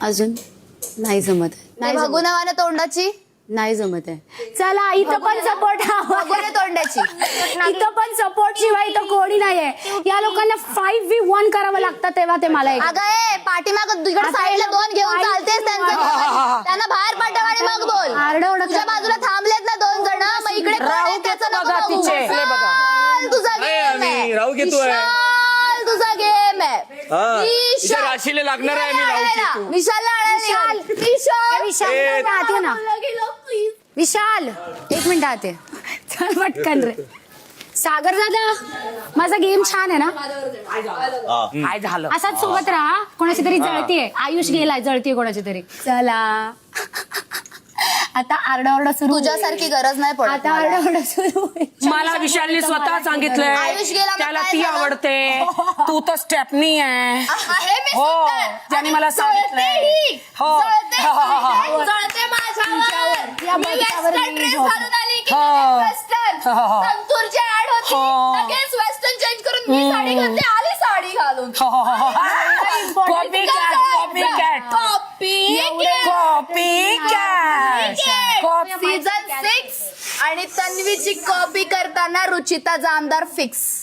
अजून नाही जमत आहे. नाही बघू नावानं तोंडाची नाही जमत आहे. चला इथं पण सपोर्ट बघू दे तोंडाची. इथं पण सपोर्ट शिवाय इथं कोणी नाहीये. या लोकांना 5v1 करावं लागतं तेव्हा ते मला अगं ए पाठीमाग तिकडे साईडला 2 घेऊन चालतेस त्यांना बाहेर पाठव आणि मग बोल. तुझ्या बाजूला थांबलेत ना 2 जण मग इकडे राहू त्याचं बघा नको बघू. तिचे. विशाल, तुझा गेम आहे. राहू घेतोय. विशाल, तुझा गेम आहे. तिच्या राशीला लागणार आहे मी राहू घेतो. विशालला आणायला निघाल. विशाल आते ना. विशाल 1 मिनिट आते. चल पटकन रे. सागर दादा माझा गेम छान आहे ना. काय झालं असाच सोबत राहा. कोणाची तरी जळतीये. आयुष गेलाय जळतीये कोणाची तरी. चला आता आरडाओरडा सुरू होईल. तुझ्यासारखी गरज नाही पडत आता आरडाओरडा सुरू होईल. मला विशालने स्वतः सांगितलंय आयुष गेला मग त्याला काय ती झालं? आवडते. तू तर स्टेपनी आहे. आहे मी हो, सुंदर. त्याने आणि मला जळते सांगितलंय. ही. हो. जळते, हो. जळते माझ्यावर. या मी बघितल्यावर वेस्टर्न मी ड्रेस झोप- घालून आली की हो. वेस्टर्न हो. संतूरची ऍड होती हो. लगेच वेस्टर्न चेंज करून मी साडी घालते आली साडी घालून copy cat copy cat copy cat season 6 आणि तन्वीची कॉपी करताना रुचिता जामदार फिक्स.